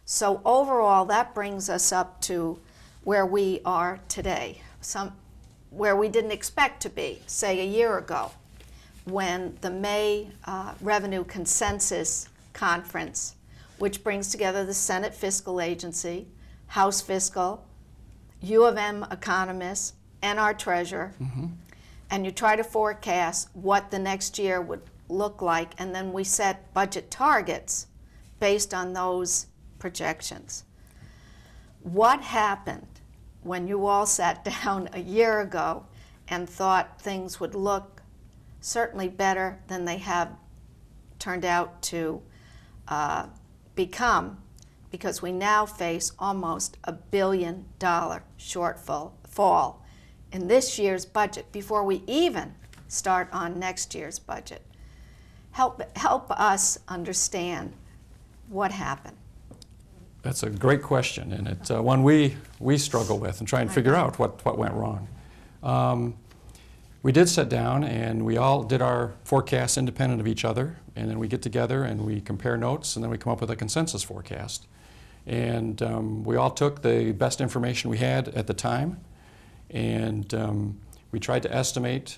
So overall, that brings us up to where we are today, where we didn't expect to be, say, a year ago, when the May Revenue Consensus Conference, which brings together the Senate Fiscal Agency, House Fiscal, U of M economists, and our treasurer, and you try to forecast what the next year would look like, and then we set budget targets based on those projections. What happened when you all sat down a year ago and thought things would look certainly better than they have turned out to become, because we now face almost $1 billion shortfall in this year's budget before we even start on next year's budget? Help us understand what happened. That's a great question, and it's one we struggle with and try and figure out what went wrong. We did sit down and we all did our forecasts independent of each other, and then we get together and we compare notes, and then we come up with a consensus forecast. And we all took the best information we had at the time, and we tried to estimate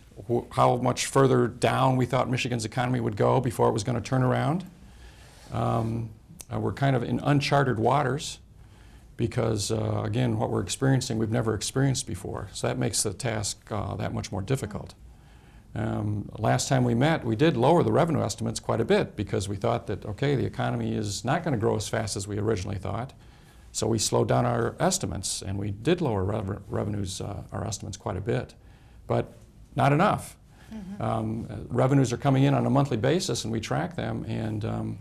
how much further down we thought Michigan's economy would go before it was going to turn around. We're kind of in uncharted waters because, again, what we're experiencing we've never experienced before. So that makes the task that much more difficult. Last time we met, we did lower the revenue estimates quite a bit because we thought that, okay, the economy is not going to grow as fast as we originally thought. So we slowed down our estimates, and we did lower revenues, our estimates quite a bit, but not enough. Revenues are coming in on a monthly basis, and we track them, and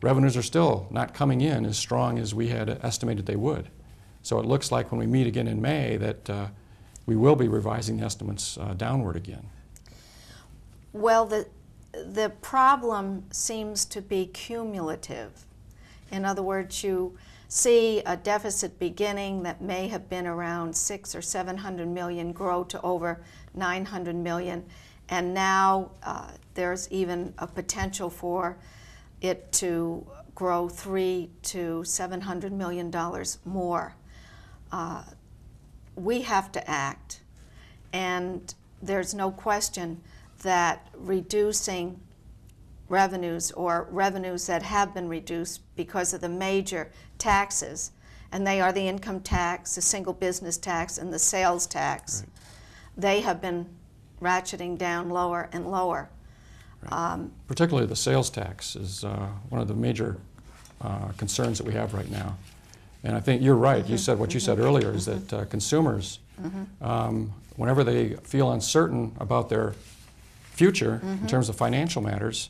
revenues are still not coming in as strong as we had estimated they would. So it looks like when we meet again in May that we will be revising the estimates downward again. Well, the problem seems to be cumulative. In other words, you see a deficit beginning that may have been around 600 or 700 million grow to over 900 million, and now there's even a potential for it to grow $300 to $700 million more. We have to act, and there's no question that reducing revenues, or revenues that have been reduced because of the major taxes, and they are the income tax, the single business tax, and the sales tax, right. They have been ratcheting down lower and lower. Right. Particularly the sales tax is one of the major concerns that we have right now. And I think you're right. You said what you said earlier is that consumers, whenever they feel uncertain about their future in terms of financial matters,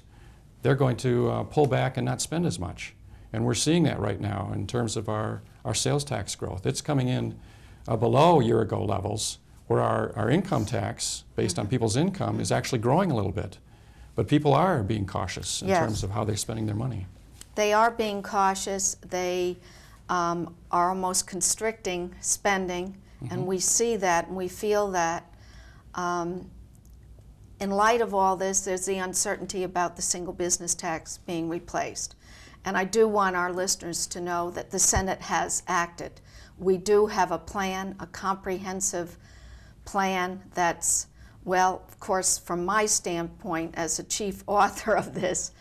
they're going to pull back and not spend as much. And we're seeing that right now in terms of our sales tax growth. It's coming in below year-ago levels, where our income tax, based on people's income, is actually growing a little bit. But people are being cautious in terms of how they're spending their money. They are being cautious. They are almost constricting spending, and we see that and we feel that. In light of all this, there's the uncertainty about the single business tax being replaced. And I do want our listeners to know that the Senate has acted. We do have a plan, a comprehensive plan that's, well, of course, from my standpoint as a chief author of this,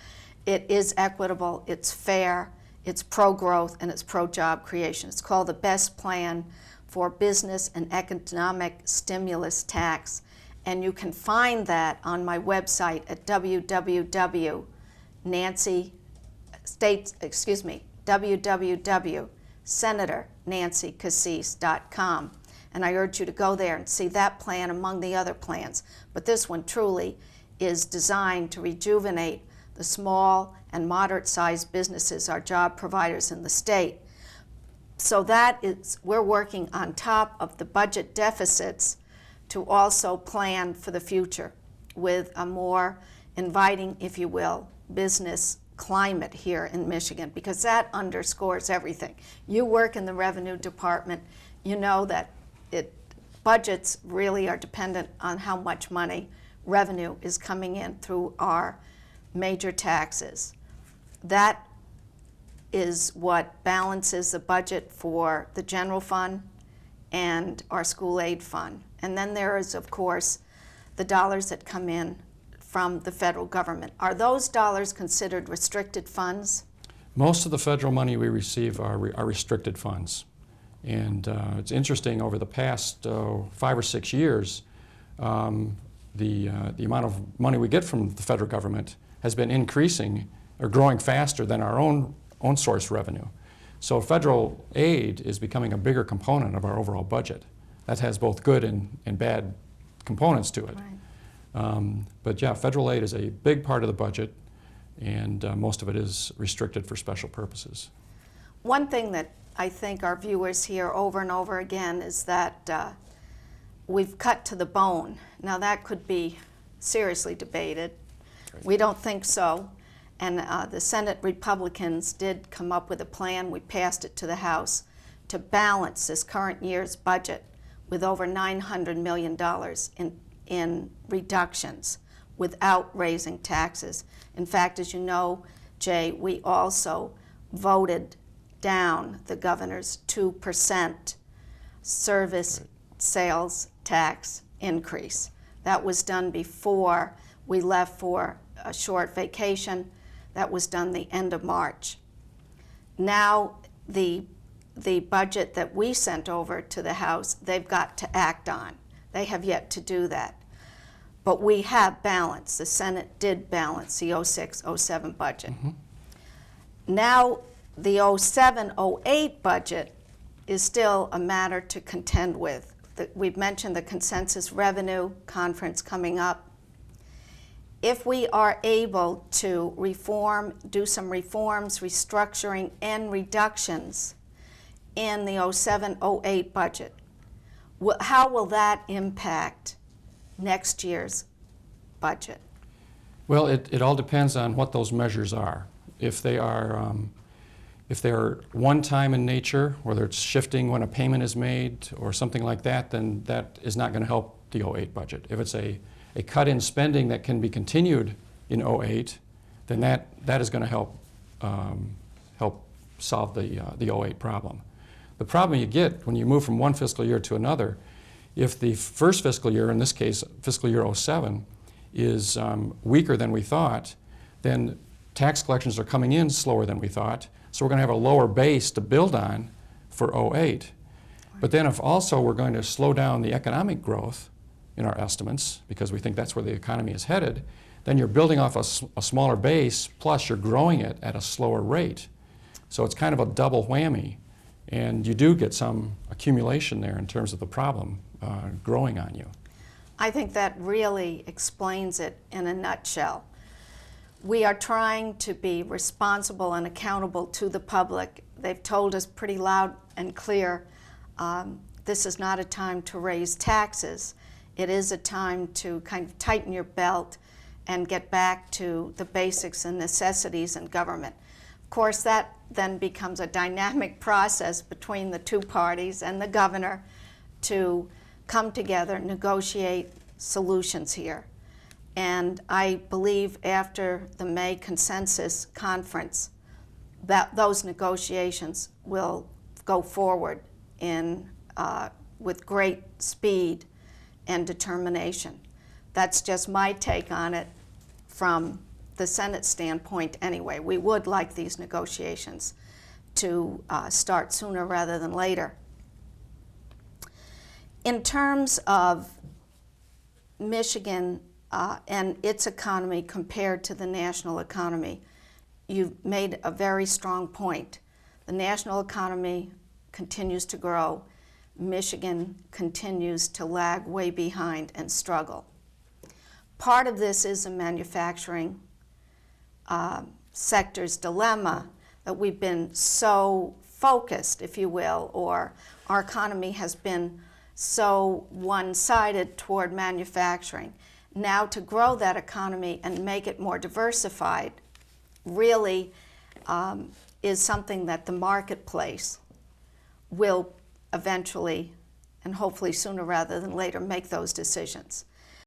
it is equitable, it's fair, it's pro-growth, and it's pro-job creation. It's called the Best Plan for Business and Economic Stimulus Tax. And you can find that on my website at www.senatornancykassis.com. And I urge you to go there and see that plan among the other plans. But this one truly is designed to rejuvenate the small and moderate-sized businesses, our job providers in the state. So that is, we're working on top of the budget deficits to also plan for the future with a more inviting, if you will, business climate here in Michigan, because that underscores everything. You work in the revenue department, you know that budgets really are dependent on how much money, revenue, is coming in through our major taxes. That is what balances the budget for the general fund and our school aid fund. And then there is, of course, the dollars that come in from the federal government. Are those dollars considered restricted funds? Most of the federal money we receive are restricted funds. And it's interesting, over the past 5 or 6 years, the amount of money we get from the federal government has been increasing or growing faster than our own source revenue. So federal aid is becoming a bigger component of our overall budget. That has both good and bad components to it. Right. But yeah, federal aid is a big part of the budget, and most of it is restricted for special purposes. One thing that I think our viewers hear over and over again is that we've cut to the bone. Now that could be seriously debated. Right. We don't think so. And the Senate Republicans did come up with a plan. We passed it to the House to balance this current year's budget with over $900 million in reductions without raising taxes. In fact, as you know, Jay, we also voted down the governor's 2% service sales tax increase. That was done before we left for a short vacation. That was done the end of March. Now the budget that we sent over to the House, they've got to act on. They have yet to do that. But we have balanced. The Senate did balance the 06-07 budget. Mm-hmm. Now the 07-08 budget is still a matter to contend with. We've mentioned the consensus revenue conference coming up. If we are able to do some reforms, restructuring, and reductions in the 07-08 budget, how will that impact next year's budget? Well, it all depends on what those measures are. If they are one-time in nature, whether it's shifting when a payment is made or something like that, then that is not going to help the 08 budget. If it's a cut in spending that can be continued in 08, then that is going to help solve the 08 problem. The problem you get when you move from one fiscal year to another, if the first fiscal year, in this case fiscal year 07, is weaker than we thought, then tax collections are coming in slower than we thought, so we're going to have a lower base to build on for 08. But then if also we're going to slow down the economic growth in our estimates, because we think that's where the economy is headed, then you're building off a smaller base, plus you're growing it at a slower rate. So it's kind of a double whammy, and you do get some accumulation there in terms of the problem growing on you. I think that really explains it in a nutshell. We are trying to be responsible and accountable to the public. They've told us pretty loud and clear, this is not a time to raise taxes. It is a time to kind of tighten your belt and get back to the basics and necessities in government. Of course, that then becomes a dynamic process between the two parties and the governor to come together, negotiate solutions here. And I believe after the May consensus conference that those negotiations will go forward with great speed and determination. That's just my take on it from the Senate standpoint anyway. We would like these negotiations to start sooner rather than later. In terms of Michigan and its economy compared to the national economy, you've made a very strong point. The national economy continues to grow. Michigan continues to lag way behind and struggle. Part of this is a manufacturing sector's dilemma that we've been so focused, if you will, or our economy has been so one-sided toward manufacturing. Now to grow that economy and make it more diversified really is something that the marketplace will eventually, and hopefully sooner rather than later, make those decisions.